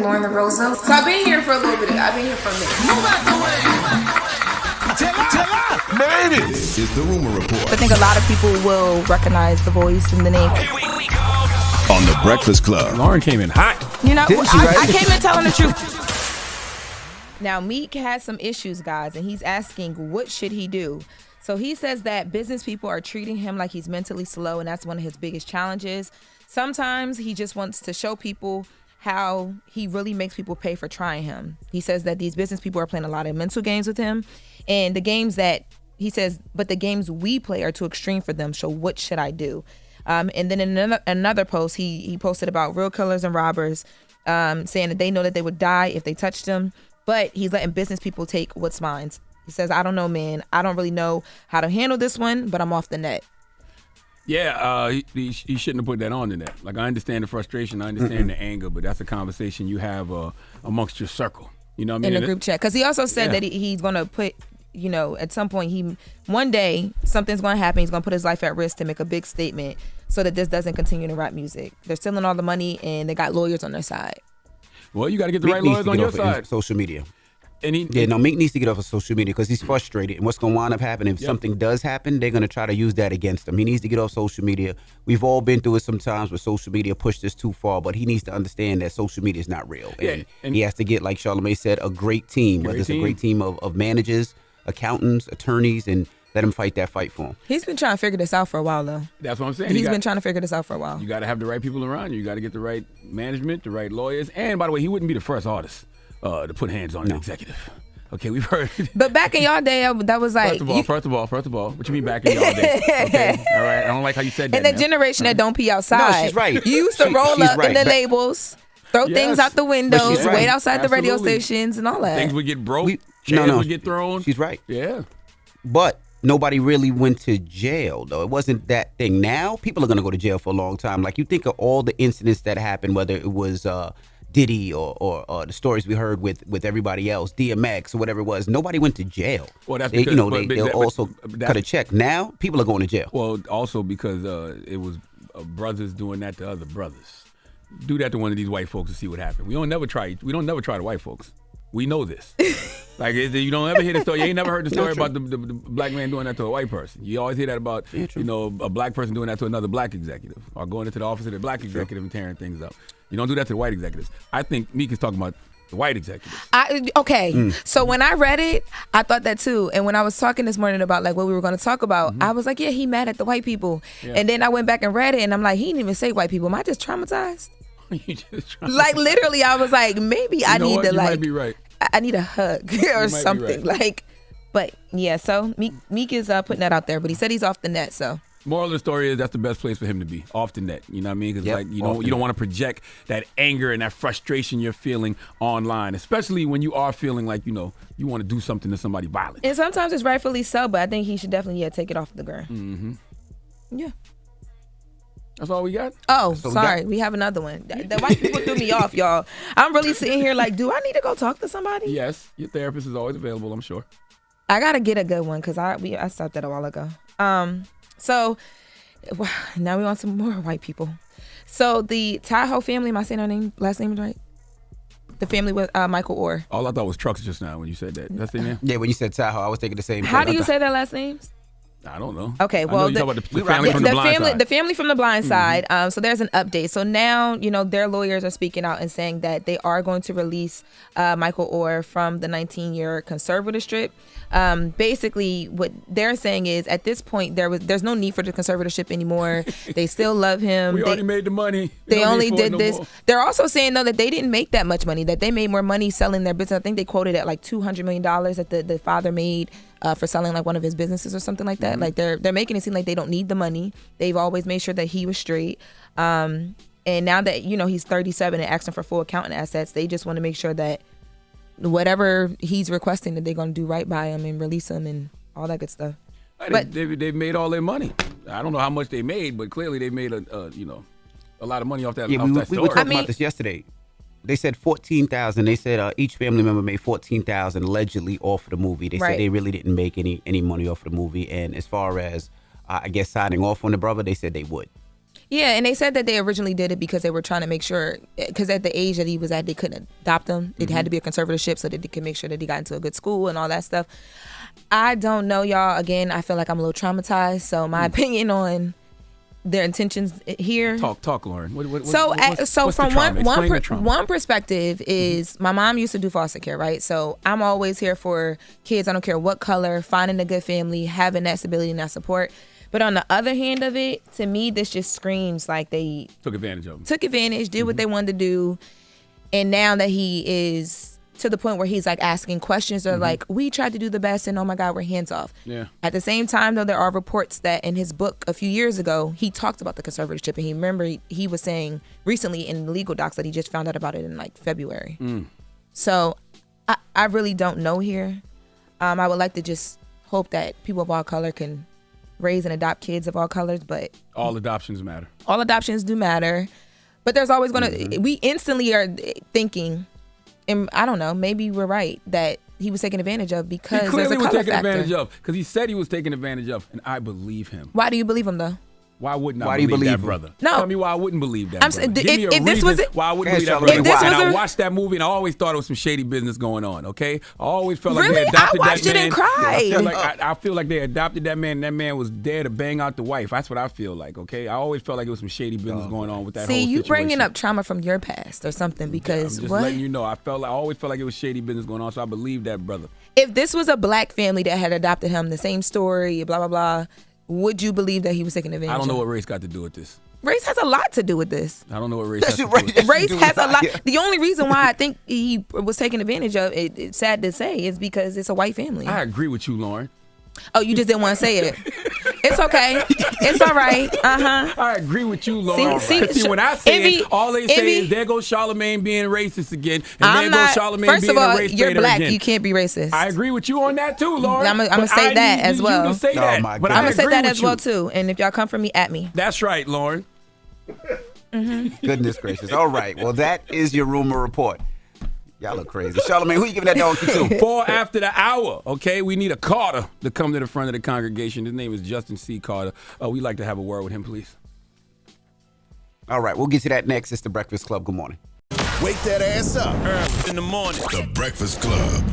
Lauren LaRosa. So I've been here for a little bit. I've been here for a minute. Move out the way. Made it. This is the Rumor Report. I think a lot of people will recognize the voice and the name. On the Breakfast Club. Lauren came in hot. You know, Didn't she, I right? came in telling the truth. Now, Meek has some issues, guys, and he's asking what should he do. So he says that business people are treating him like he's mentally slow, and that's one of his biggest challenges. Sometimes he just wants to show people how he really makes people pay for trying him. He says that these business people are playing a lot of mental games with him, and the games that he says, but the games we play are too extreme for them. So what should I do? And then in another post, he posted about real killers and robbers, saying that they know that they would die if they touched them, but he's letting business people take what's mine. He says, I don't know, man. I don't really know how to handle this one, but I'm off the net. Yeah, he shouldn't have put that on the net. Like, I understand the frustration, I understand the anger, but that's a conversation you have amongst your circle. You know what I mean? In the group chat. Because he also said that he's going to put, you know, at some point, one day, something's going to happen. He's going to put his life at risk to make a big statement so that this doesn't continue to rap music. They're stealing all the money, and they got lawyers on their side. Well, you got to get the right lawyers on your side. Social media. And Meek needs to get off of social media because he's frustrated. And what's going to wind up happening, if something does happen, they're going to try to use that against him. He needs to get off social media. We've all been through it sometimes where social media pushed us too far, but he needs to understand that social media is not real. And he has to get, like Charlamagne said, a great team, whether it's a great team of managers, accountants, attorneys, and let him fight that fight for him. He's been trying to figure this out for a while, though. That's what I'm saying. He's been trying to figure this out for a while. You got to have the right people around you. You got to get the right management, the right lawyers. And, by the way, he wouldn't be the first artist to put hands on an executive. Okay, we've heard. But back in y'all day, that was like. First of all, what you mean back in y'all day? Okay, all right. I don't like how you said that. And the generation that don't pee outside. No, she's right. You used to roll up in the labels, throw things out the windows, wait outside the radio stations, and all that. Things would get broke. Chairs would get thrown. She's right. Yeah. But nobody really went to jail, though. It wasn't that thing. Now, people are going to go to jail for a long time. Like, you think of all the incidents that happened, whether it was Diddy or the stories we heard with everybody else, DMX or whatever it was. Nobody went to jail. Well, that's because they'll also cut a check. Now people are going to jail. Well, also because it was brothers doing that to other brothers. Do that to one of these white folks to see what happened. We don't never try to white folks. We know this. Like, you don't ever hear the story. You ain't never heard the story about the black man doing that to a white person. You always hear that about a black person doing that to another black executive, or going into the office of the black executive and tearing things up. You don't do that to the white executives. I think Meek is talking about the white executives. So when I read it, I thought that too. And when I was talking this morning about like what we were going to talk about, I was like, yeah, he mad at the white people. Yeah. And then I went back and read it, and I'm like, he didn't even say white people. Am I just traumatized? Like, literally, I was like, maybe I need to, like, might be right. I need a hug or something. Right. Like, but yeah, so Meek is putting that out there, but he said he's off the net, so. Moral of the story is that's the best place for him to be, off the net. You know what I mean? Because like you don't want to project that anger and that frustration you're feeling online, especially when you are feeling like you want to do something to somebody violent. And sometimes it's rightfully so, but I think he should definitely take it off the ground. Mm-hmm. Yeah. That's all we got? Oh, sorry. We have another one. The white people threw me off, y'all. I'm really sitting here like, do I need to go talk to somebody? Yes. Your therapist is always available, I'm sure. I got to get a good one because I stopped that a while ago. So now we want some more white people. So the Tagoe family, am I saying her last name right? The family with Michael Orr. All I thought was trucks just now when you said that. That's their name? Yeah, when you said Tagoe, I was thinking the same thing. How do you say their last names? I don't know. Okay, well, the family from the blind side. The family from the blind side. So there's an update. So now, their lawyers are speaking out and saying that they are going to release Michael Orr from the 19-year conservatorship. Basically, what they're saying is at this point there's no need for the conservatorship anymore. They still love him. We already made the money. They only did this. They're also saying though that they didn't make that much money. That they made more money selling their business. I think they quoted at like $200 million that the father made. For selling like one of his businesses or something like that. Like they're making it seem like they don't need the money. They've always made sure that he was straight. And now that, he's 37 and asking for full accounting assets, they just want to make sure that whatever he's requesting that they're going to do right by him and release him and all that good stuff. But they've made all their money. I don't know how much they made, but clearly they made a lot of money off that. Yeah, we were talking about this yesterday. They said 14,000. They said each family member made 14,000 allegedly off of the movie. They said they really didn't make any money off of the movie. And as far as I guess signing off on the brother, they said they would. Yeah, and they said that they originally did it because they were trying to make sure, because at the age that he was at, they couldn't adopt him. It had to be a conservatorship so that they could make sure that he got into a good school and all that stuff. I don't know, y'all. Again, I feel like I'm a little traumatized. So my opinion on their intentions here. Talk, Lauren. So from one perspective is my mom used to do foster care, right? So I'm always here for kids. I don't care what color, finding a good family, having that stability and that support. But on the other hand of it, to me, this just screams like they took advantage of him. Did what they wanted to do. And now that he is to the point where he's like asking questions, they're like, we tried to do the best and oh my God, we're hands off. Yeah. At the same time, though, there are reports that in his book a few years ago, he talked about the conservatorship. And he was saying recently in the legal docs that he just found out about it in like February. So I really don't know here. I would like to just hope that people of all color can raise and adopt kids of all colors, but all adoptions matter. All adoptions do matter, but there's always we instantly are thinking, and I don't know, maybe we're right that he was taken advantage of because he clearly there's a color was taken factor. advantage of because he said he was taken advantage of, and I believe him. Why do you believe him though? Why wouldn't I Why do you believe that believe him? brother? No. Tell me why I wouldn't believe that brother. Give me a if this reason was why I wouldn't Yes, believe that Charlamagne, brother. if this And was I a- watched that movie, and I always thought it was some shady business going on, okay? I always felt like Really? they adopted I watched that it man. and cried. I feel like they adopted that man, and that man was there to bang out the wife. That's what I feel like, okay? I always felt like it was some shady business going on with that whole See, you situation. bringing up trauma from your past or something because I'm just what? letting you know. I always felt like it was shady business going on, so I believe that brother. If this was a black family that had adopted him, the same story, blah, blah, blah, would you believe that he was taken advantage I of? don't know what race got to do with this. Race has a lot to do with this. I don't know what race has to do with Race this. Race has a lot. Yeah. The only reason why I think he was taken advantage of, it's sad to say, is because it's a white family. I agree with you, Lauren. Oh, you just didn't want to say it. It's okay. It's all right. I agree with you, Lauren. See, When I say Envy- it, all they say Envy- is there goes Charlamagne being racist again, and I'm there not. goes Charlamagne First being of all, a race you're baiter black. again. You can't be racist. I agree with you on that too, Lauren. I'm gonna But say I that need as you well. to say Oh, that. my But God. I I'm gonna say agree that with as well you. too. And if y'all come for me, at me. That's right, Lauren. Goodness gracious. All right. Well, that is your rumor report. Y'all look crazy. Charlamagne, who you giving that donkey to? 4 after the hour, okay? We need a Carter to come to the front of the congregation. His name is Justin C. Carter. We'd like to have a word with him, please. All right. We'll get to that next. It's the Breakfast Club. Good morning. Wake that ass up. In the morning. The Breakfast Club.